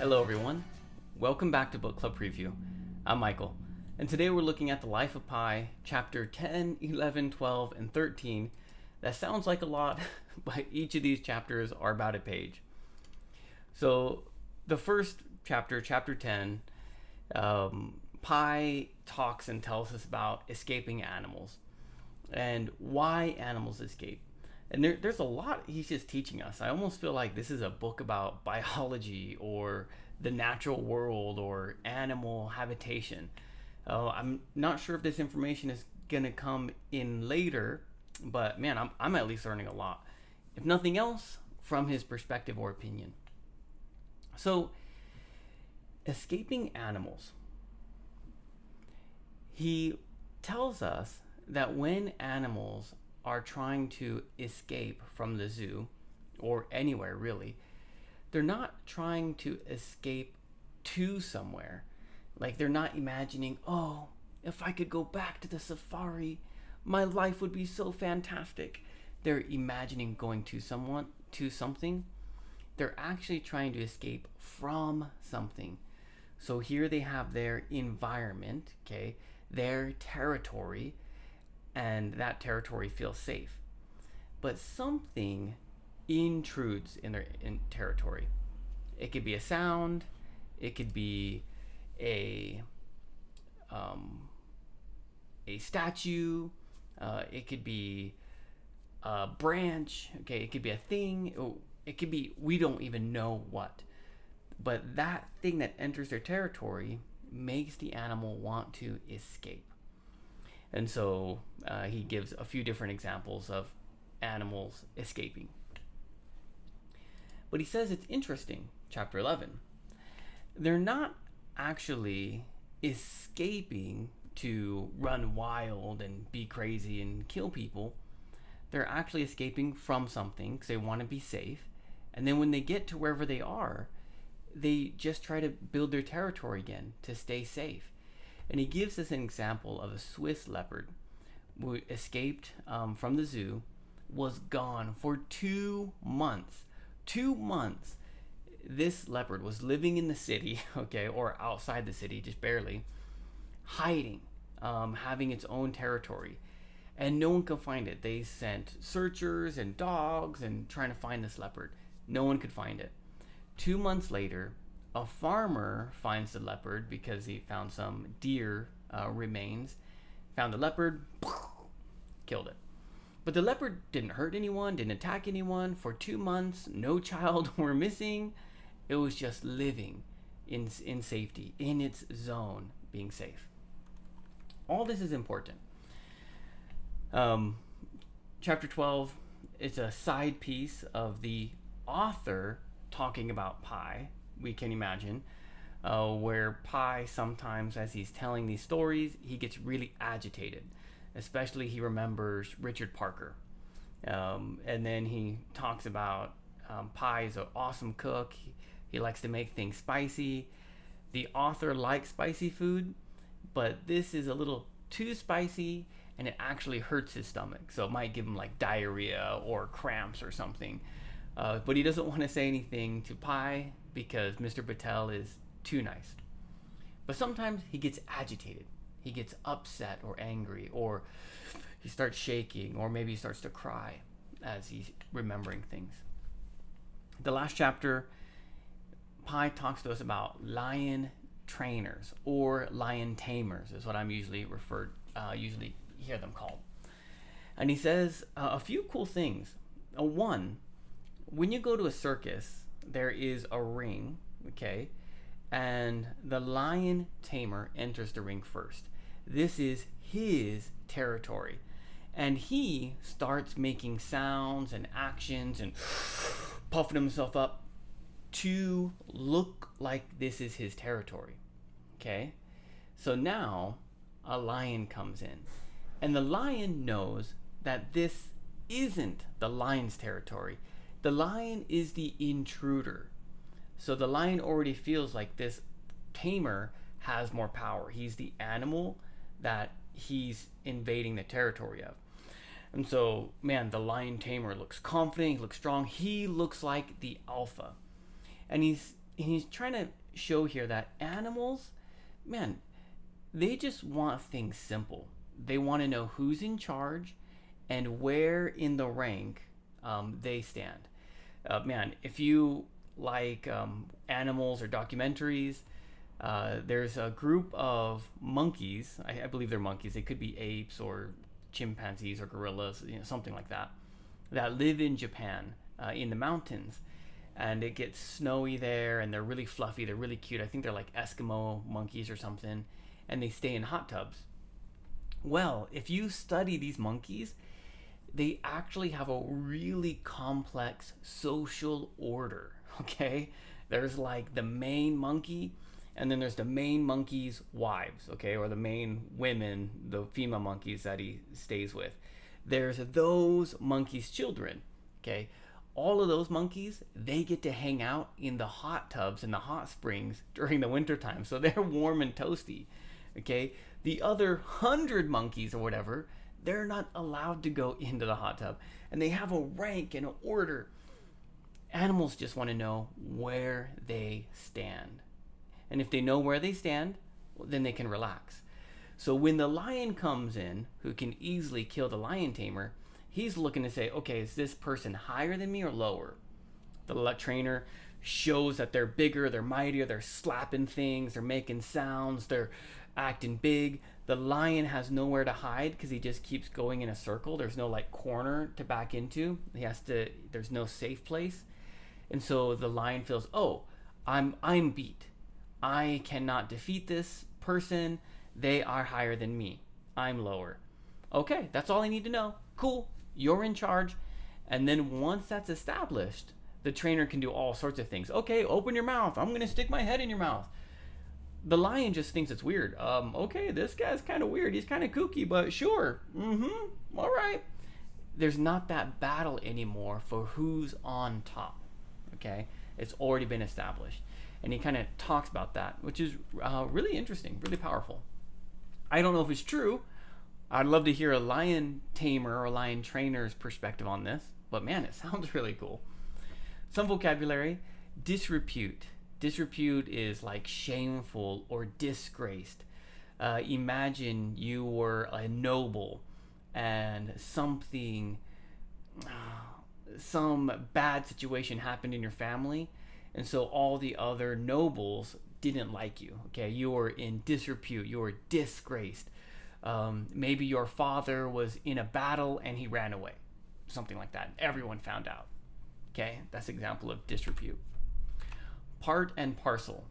Hello, everyone. Welcome back to Book Club Preview. I'm Michael, and today we're looking at The Life of Pi, chapter 10, 11, 12, and 13. That sounds like a lot, but each of these chapters are about a page. So, the first chapter, chapter 10, Pi talks and tells us about escaping animals and why animals escape. And there's a lot he's just teaching us. I almost feel like this is a book about biology or the natural world or animal habitation. I'm not sure if this information is going to come in later, but man, I'm at least learning a lot. If nothing else, from his perspective or opinion. So, escaping animals. He tells us that when animals are trying to escape from the zoo, or anywhere really, they're not trying to escape to somewhere. Like they're not imagining, oh, if I could go back to the safari, my life would be so fantastic. They're imagining going to something. They're actually trying to escape from something. So here they have their environment, okay, their territory, and that territory feels safe. But something intrudes in their territory. It could be a sound, it could be a statue, it could be a branch, okay, it could be a thing, it could be, we don't even know what. But that thing that enters their territory makes the animal want to escape. And so he gives a few different examples of animals escaping. But he says it's interesting, chapter 11. They're not actually escaping to run wild and be crazy and kill people. They're actually escaping from something because they want to be safe. And then when they get to wherever they are, they just try to build their territory again to stay safe. And he gives us an example of a Swiss leopard who escaped from the zoo, was gone for 2 months. 2 months. This leopard was living in the city, okay, or outside the city, just barely, hiding, having its own territory. And no one could find it. They sent searchers and dogs and trying to find this leopard. No one could find it. 2 months later, a farmer finds the leopard because he found some deer remains, found the leopard, killed it. But the leopard didn't hurt anyone, didn't attack anyone. For 2 months, no child were missing. It was just living in safety, in its zone, being safe. All this is important. Chapter 12 is a side piece of the author talking about Pi, we can imagine, where Pi sometimes, as he's telling these stories, he gets really agitated. Especially he remembers Richard Parker. And then he talks about Pi is an awesome cook. He likes to make things spicy. The author likes spicy food, but this is a little too spicy and it actually hurts his stomach. So it might give him like diarrhea or cramps or something. But he doesn't want to say anything to Pi because Mr. Patel is too nice. But sometimes he gets agitated. He gets upset or angry, or he starts shaking, or maybe he starts to cry as he's remembering things. The last chapter, Pi talks to us about lion trainers or lion tamers, is what I'm usually hear them called. And he says a few cool things. One, when you go to a circus, there is a ring, okay, and the lion tamer enters the ring first. This is his territory, and he starts making sounds and actions and puffing himself up to look like this is his territory, okay? So now a lion comes in, and the lion knows that this isn't the lion's territory. The lion is the intruder. So the lion already feels like this tamer has more power. He's the animal that he's invading the territory of. And so, man, the lion tamer looks confident, he looks strong, he looks like the alpha. And he's he's trying to show here that animals, man, they just want things simple. They want to know who's in charge and where in the rank they stand. Man, if you like animals or documentaries, there's a group of monkeys. I believe they're monkeys. They could be apes or chimpanzees or gorillas, something like that, that live in Japan in the mountains. And it gets snowy there, and they're really fluffy. They're really cute. I think they're like Eskimo monkeys or something, and they stay in hot tubs. Well, if you study these monkeys, they actually have a really complex social order. Okay, there's like the main monkey, and then there's the main monkey's wives, okay, or the main women, the female monkeys that he stays with. There's those monkeys' children, okay. All of those monkeys, they get to hang out in the hot tubs and the hot springs during the winter time, so they're warm and toasty, okay. The other 100 monkeys or whatever, they're not allowed to go into the hot tub, and they have a rank and an order. Animals just want to know where they stand. And if they know where they stand, well, then they can relax. So when the lion comes in, who can easily kill the lion tamer, he's looking to say, okay, is this person higher than me or lower? The trainer shows that they're bigger, they're mightier, they're slapping things, they're making sounds, they're acting big. The lion has nowhere to hide because he just keeps going in a circle. There's no like corner to back into. There's no safe place. And so the lion feels, oh, I'm beat. I cannot defeat this person. They are higher than me. I'm lower. Okay, that's all I need to know. Cool, you're in charge. And then once that's established, the trainer can do all sorts of things. Okay, open your mouth. I'm gonna stick my head in your mouth. The lion just thinks it's weird. Okay, this guy's kind of weird. He's kind of kooky, but sure. All right. There's not that battle anymore for who's on top. Okay, it's already been established, and he kind of talks about that, which is really interesting, really powerful. I don't know if it's true. I'd love to hear a lion tamer or lion trainer's perspective on this, but man, it sounds really cool. Some vocabulary: disrepute. Disrepute is like shameful or disgraced. Imagine you were a noble and some bad situation happened in your family, and so all the other nobles didn't like you. Okay, you were in disrepute, you were disgraced. Maybe your father was in a battle and he ran away, something like that. Everyone found out. Okay, that's an example of disrepute. Part and parcel.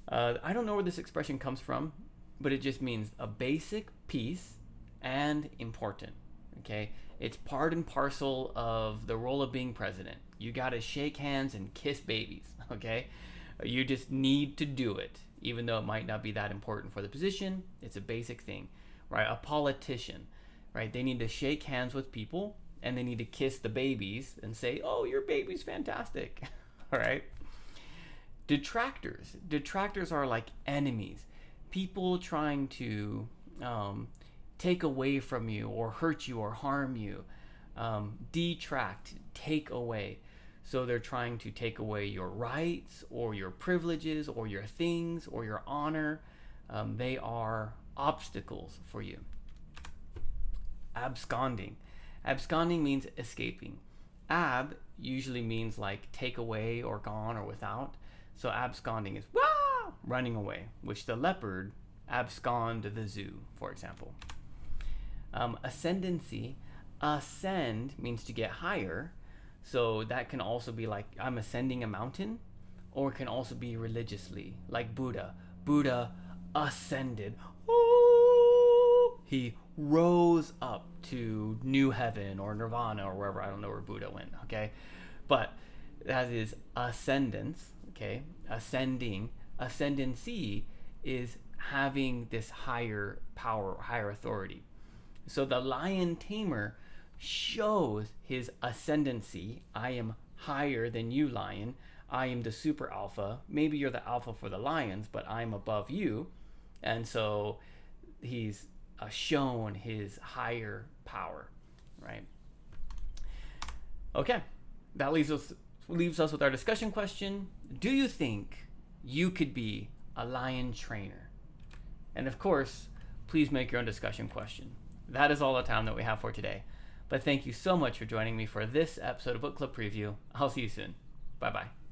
I don't know where this expression comes from, but it just means a basic piece and important. Okay, it's part and parcel of the role of being president. You gotta shake hands and kiss babies. Okay, you just need to do it, even though it might not be that important for the position. It's a basic thing, right? A politician, right? They need to shake hands with people and they need to kiss the babies and say, "Oh, your baby's fantastic." All right. Detractors. Detractors are like enemies, people trying to take away from you or hurt you or harm you. Detract, take away. So they're trying to take away your rights or your privileges or your things or your honor. They are obstacles for you. Absconding. Absconding means escaping. Ab usually means like take away or gone or without. So absconding is running away, which the leopard abscond the zoo, for example. Ascendancy. Ascend means to get higher. So that can also be like I'm ascending a mountain, or it can also be religiously, like Buddha. Buddha ascended. Ooh, he rose up to new heaven or nirvana or wherever. I don't know where Buddha went, okay? But that is ascendance. Okay, ascending. Ascendancy is having this higher power, higher authority. So the lion tamer shows his ascendancy. I am higher than you, lion. I am the super alpha. Maybe you're the alpha for the lions, but I'm above you. And so he's shown his higher power, right? Okay, that leaves us leaves us with our discussion question. Do you think you could be a lion trainer? And of course, please make your own discussion question. That is all the time that we have for today. But thank you so much for joining me for this episode of Book Club Preview. I'll see you soon. Bye-bye.